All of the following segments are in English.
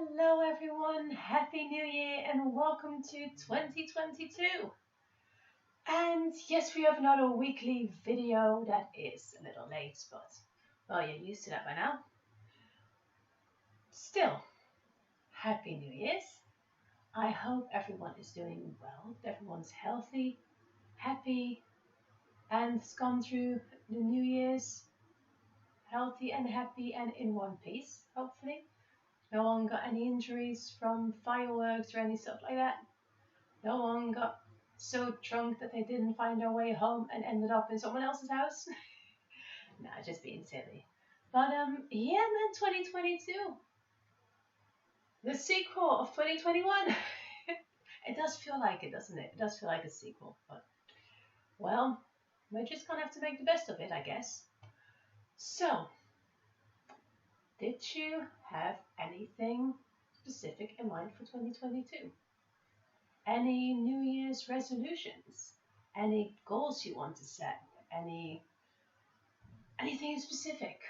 Hello everyone, Happy New Year and welcome to 2022. And yes, we have another weekly video that is a little late, but well, you're used to that by now. Still, Happy New Year's. I hope everyone is doing well, everyone's healthy, happy, and has gone through the New Year's healthy and happy and in one piece, hopefully. No one got any injuries from fireworks or any stuff like that. No one got so drunk that they didn't find their way home and ended up in someone else's house. Nah, just being silly. But yeah, man, 2022. The sequel of 2021. It does feel like it, doesn't it? It does feel like a sequel. But well, we're just gonna have to make the best of it, I guess. So, did you have anything specific in mind for 2022? Any New Year's resolutions? Any goals you want to set? Anything specific?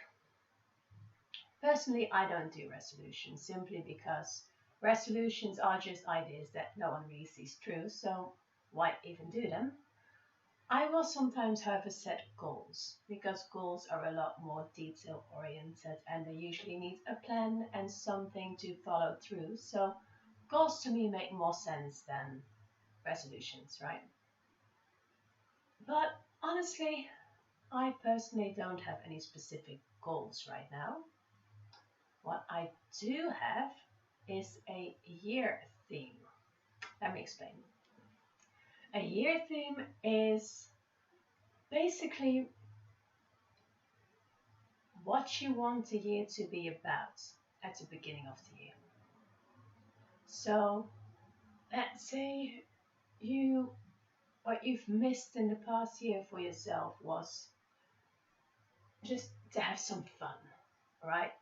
Personally, I don't do resolutions simply because resolutions are just ideas that no one really sees through, so why even do them? I will sometimes, however, set goals because goals are a lot more detail oriented and they usually need a plan and something to follow through. So goals to me make more sense than resolutions, right? But honestly, I personally don't have any specific goals right now. What I do have is a year theme. Let me explain. A year theme is basically what you want the year to be about at the beginning of the year. So let's say what you've missed in the past year for yourself was just to have some fun, right?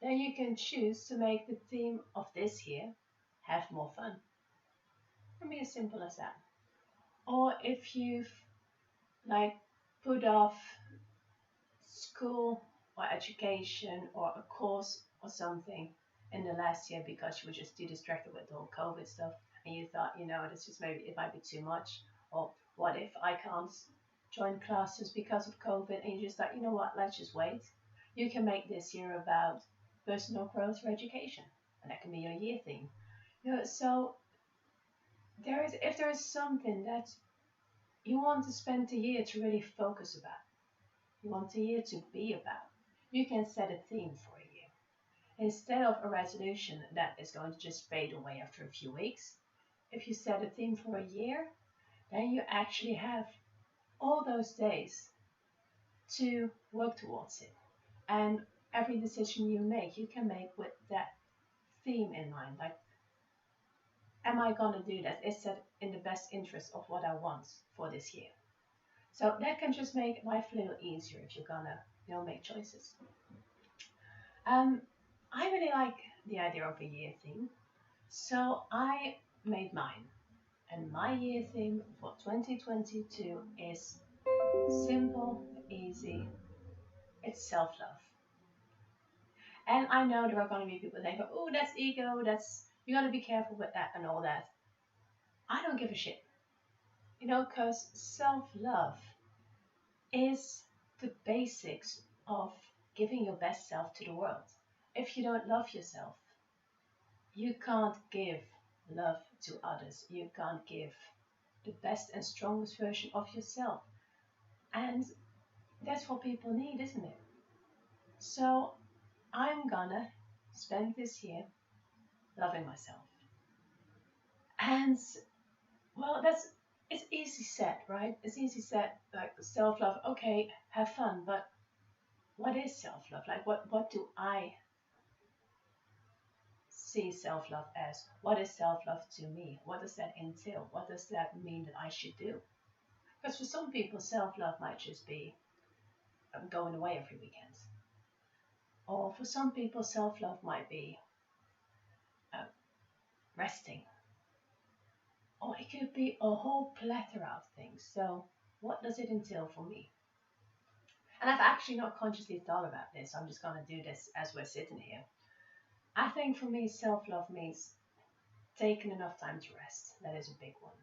Then you can choose to make the theme of this year have more fun. It can be as simple as that. Or if you've like put off school or education or a course or something in the last year because you were just too distracted with the whole COVID stuff and you thought, this just maybe it might be too much, or what if I can't join classes because of COVID, and you just thought, what, let's just wait. You can make this year about personal growth or education, and that can be your year theme. So if there is something that you want to spend the year to really focus about, you want the year to be about, you can set a theme for a year. Instead of a resolution that is going to just fade away after a few weeks, if you set a theme for a year, then you actually have all those days to work towards it. And every decision you make, you can make with that theme in mind. Like, am I going to do that? Is that in the best interest of what I want for this year? So that can just make life a little easier if you're gonna, make choices. I really like the idea of a year theme, so I made mine. And my year theme for 2022 is simple, easy. It's self-love. And I know there are going to be people that go, oh, that's ego, you got to be careful with that and all that. I don't give a shit. Because self-love is the basics of giving your best self to the world. If you don't love yourself, you can't give love to others. You can't give the best and strongest version of yourself. And that's what people need, isn't it? So I'm gonna spend this year loving myself. And well, it's easy said, right? It's easy said, like self-love, okay, have fun, but what is self-love? Like what do I see self-love as? What is self-love to me? What does that entail? What does that mean that I should do? Because for some people, self-love might just be going away every weekend. Or for some people, self-love might be resting. Or it could be a whole plethora of things. So what does it entail for me? And I've actually not consciously thought about this. I'm just going to do this as we're sitting here. I think for me, self love means taking enough time to rest. That is a big one.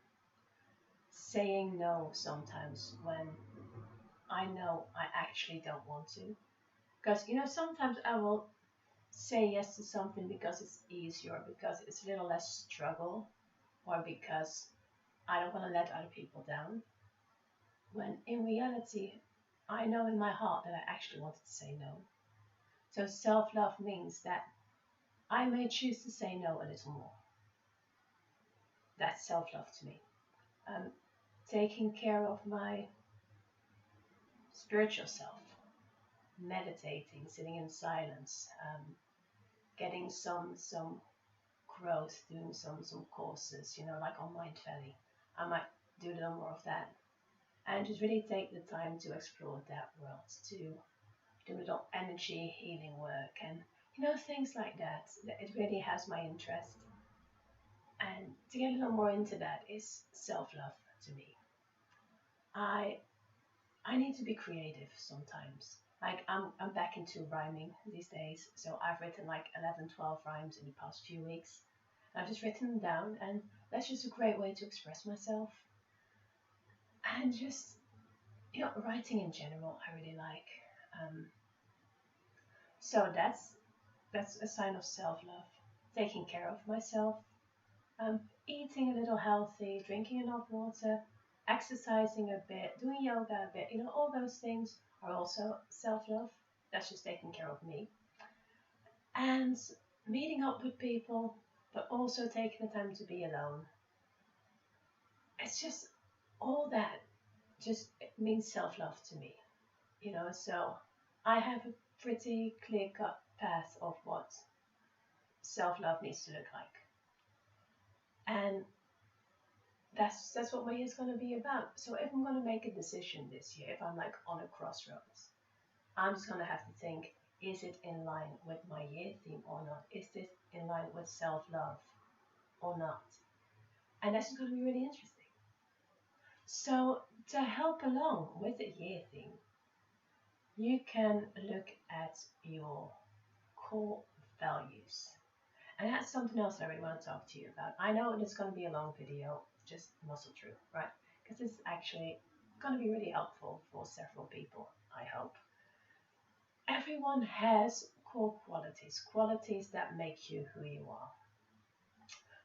Saying no sometimes when I know I actually don't want to. Because, sometimes I will say yes to something because it's easier, because it's a little less struggle, or because I don't want to let other people down. When in reality, I know in my heart that I actually wanted to say no. So self love means that I may choose to say no a little more. That's self love to me. Um, Taking care of my spiritual self, meditating, sitting in silence, getting some growth, doing some courses, like on Mind Valley. I might do a little more of that, and just really take the time to explore that world, to do a little energy healing work, and things like that. It really has my interest, and to get a little more into that is self-love to me. I I need to be creative sometimes. Like I'm back into rhyming these days, so I've written like 11, 12 rhymes in the past few weeks. I've just written them down, and that's just a great way to express myself. And just, writing in general, I really like. Um, so that's a sign of self-love, taking care of myself, eating a little healthy, drinking enough water, exercising a bit, doing yoga a bit. All those things are also self-love. That's just taking care of me. And meeting up with people, but also taking the time to be alone. It's just all that just means self-love to me. So I have a pretty clear-cut path of what self-love needs to look like. And that's what my year's going to be about. So if I'm going to make a decision this year, if I'm like on a crossroads, I'm just going to have to think, is it in line with my year theme or not? Is this in line with self-love or not? And that's going to be really interesting. So to help along with the year theme, you can look at your core values. And that's something else I really want to talk to you about. I know it's going to be a long video, just muscle through, right? Because it's actually going to be really helpful for several people, I hope. Everyone has core qualities that make you who you are.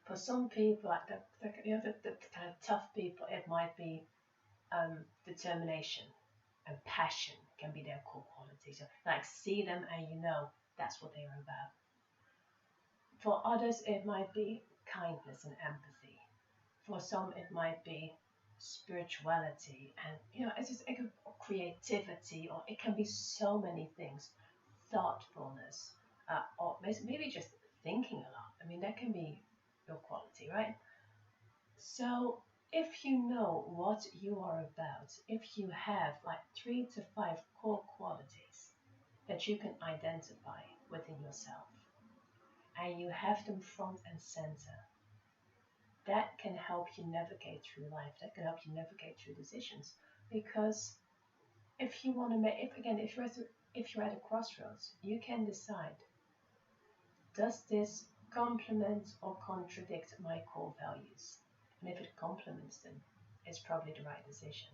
For some people, like the kind of tough people, it might be determination and passion can be their core qualities. So, like, see them and that's what they're about. For others, it might be kindness and empathy. For some, it might be spirituality and it's just like creativity, or it can be so many things. Thoughtfulness, or maybe just thinking a lot. I mean, that can be your quality, right? So if you know what you are about, if you have like 3 to 5 core qualities that you can identify within yourself, and you have them front and center, that can help you navigate through life. That can help you navigate through decisions. Because if you want to make, if you're at a crossroads, you can decide: does this complement or contradict my core values? And if it complements them, it's probably the right decision.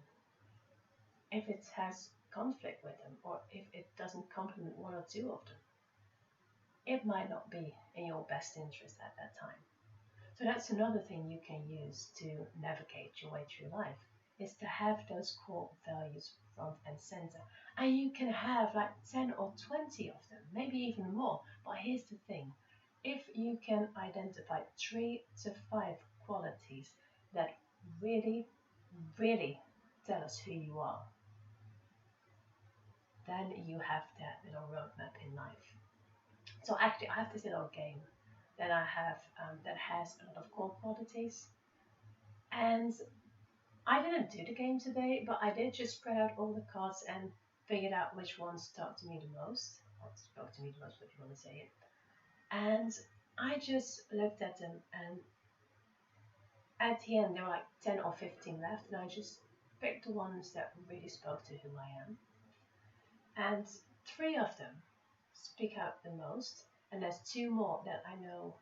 If it has conflict with them, or if it doesn't complement one or two of them, it might not be in your best interest at that time. So that's another thing you can use to navigate your way through life, is to have those core values front and center. And you can have like 10 or 20 of them, maybe even more. But here's the thing: if you can identify 3 to 5 qualities that really, really tell us who you are, then you have that little roadmap in life. So actually, I have this little game that I have that has a lot of core qualities. And I didn't do the game today, but I did just spread out all the cards and figured out which ones talked to me the most, or spoke to me the most, if you want to say it. And I just looked at them, and at the end there were like 10 or 15 left, and I just picked the ones that really spoke to who I am. And 3 of them speak out the most, And there's two more that I know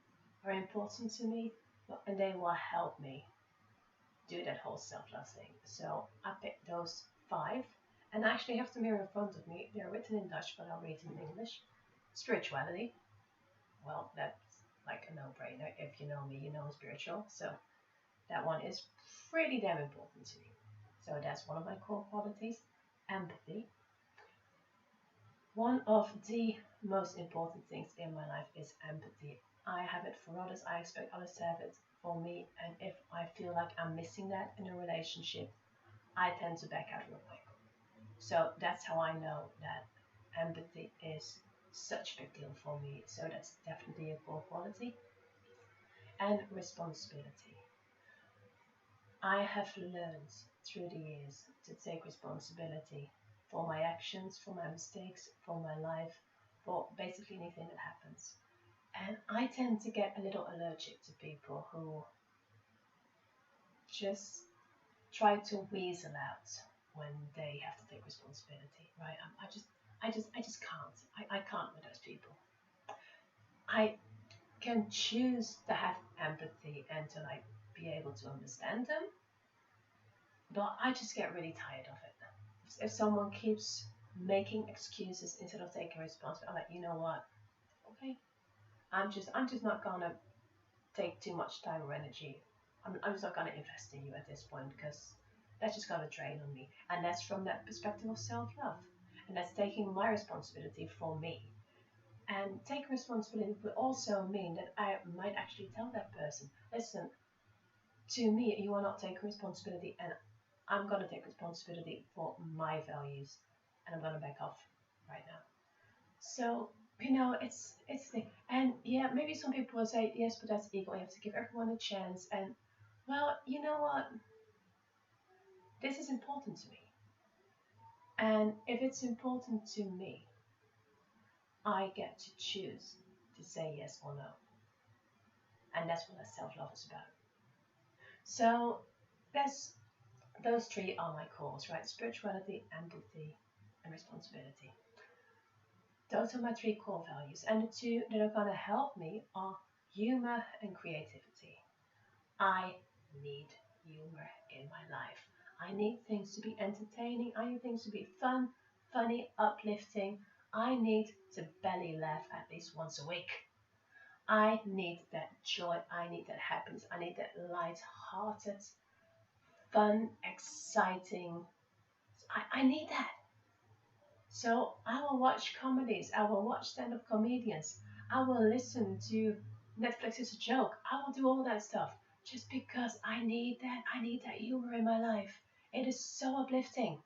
are important to me, and they will help me do that whole self-love thing. So I picked those five, and I actually have the mirror in front of me. They're written in Dutch, but I'll read them in English. Spirituality. Well, that's like a no-brainer. If you know me, you know I'm spiritual. So that one is pretty damn important to me. So that's one of my core qualities. Empathy. One of the most important things in my life is empathy. I have it for others. I expect others to have it for me. And if I feel like I'm missing that in a relationship, I tend to back out real quick. So that's how I know that empathy is such a big deal for me. So that's definitely a core quality. And responsibility. I have learned through the years to take responsibility for my actions, for my mistakes, for my life, for basically anything that happens. And I tend to get a little allergic to people who just try to weasel out when they have to take responsibility, right? I just can't. I can't with those people. I can choose to have empathy and to like be able to understand them, but I just get really tired of it. If someone keeps making excuses instead of taking responsibility, I'm like, you know what? Okay, I'm just not gonna take too much time or energy. I'm just not gonna invest in you at this point because that's just gonna drain on me. And that's from that perspective of self-love, and that's taking my responsibility for me. And taking responsibility would also mean that I might actually tell that person, listen, to me, you are not taking responsibility, and I'm going to take responsibility for my values, and I'm going to back off right now. So, it's the, and yeah, maybe some people will say, yes, but that's ego. You have to give everyone a chance. And, well, you know what? This is important to me. And if it's important to me, I get to choose to say yes or no. And that's what self-love is about. So, that's those three are my cores, right? Spirituality, empathy, and responsibility. Those are my three core values. And the two that are going to help me are humor and creativity. I need humor in my life. I need things to be entertaining. I need things to be fun, funny, uplifting. I need to belly laugh at least once a week. I need that joy. I need that happiness. I need that light-hearted, fun, exciting. I need that. So I will watch comedies. I will watch stand-up comedians. I will listen to Netflix is a joke. I will do all that stuff just because I need that. I need that humor in my life. It is so uplifting.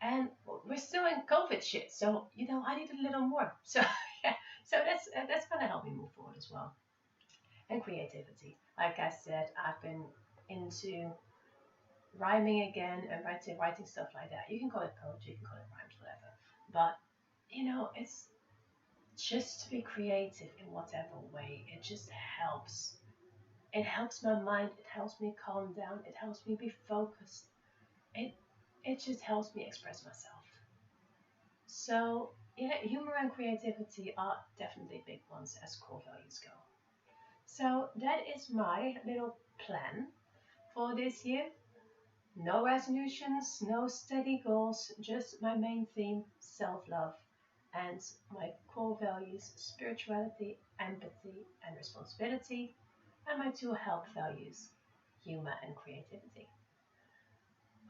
And we're still in COVID shit, so I need a little more. So yeah, so that's gonna help me move forward as well. And creativity. Like I said, I've been into rhyming again and writing stuff like that. You can call it poetry, you can call it rhymes, whatever. But it's just to be creative in whatever way. It just helps. It helps my mind. It helps me calm down. It helps me be focused. It it just helps me express myself. So yeah, humor and creativity are definitely big ones as core values go. So that is my little plan for this year. No resolutions, no steady goals, just my main theme, self-love, and my core values, spirituality, empathy, and responsibility, and my two health values, humor and creativity.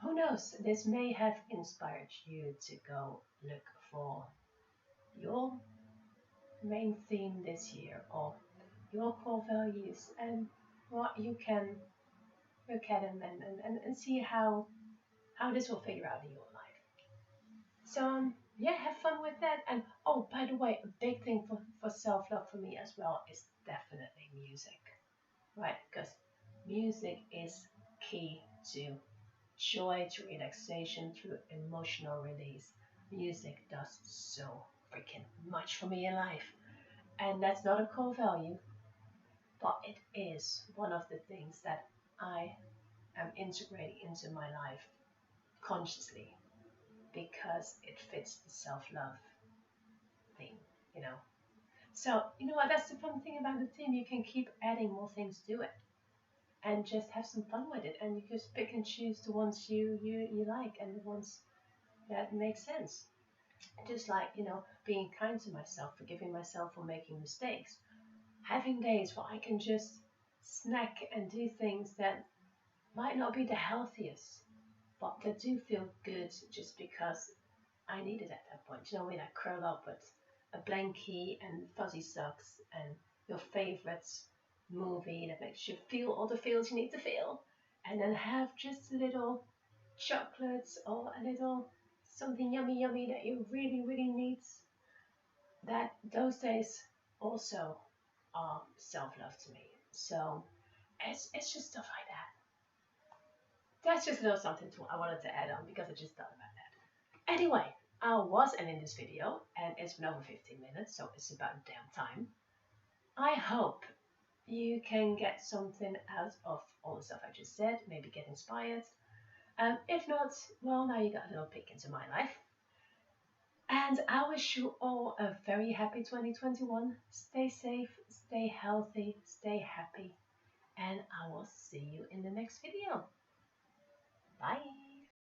Who knows, this may have inspired you to go look for your main theme this year or your core values and what you can look at them and see how this will figure out in your life. So yeah, have fun with that. And oh, by the way, a big thing for self-love for me as well is definitely music, right? Because music is key to joy, to relaxation, to emotional release. Music does so freaking much for me in life. And that's not a core value, but it is one of the things that I am integrating into my life consciously because it fits the self-love theme, you know. So, you know what, that's the fun thing about the theme. You can keep adding more things to it and just have some fun with it. And you just pick and choose the ones you like and the ones that make sense. Just like, being kind to myself, forgiving myself for making mistakes. Having days where I can just snack and do things that might not be the healthiest, but that do feel good just because I need it at that point. When I curl up with a blankie and fuzzy socks and your favorite movie that makes you feel all the feels you need to feel, and then have just a little chocolates or a little something yummy yummy that you really really need. That those days also are self-love to me. So it's just stuff like that. That's just a little something I wanted to add on because I just thought about that. Anyway, I was ending this video and it's been over 15 minutes, so it's about damn time. I hope you can get something out of all the stuff I just said, maybe get inspired. If not, well, now you got a little peek into my life. And I wish you all a very happy 2021. Stay safe, stay healthy, stay happy, and I will see you in the next video. Bye.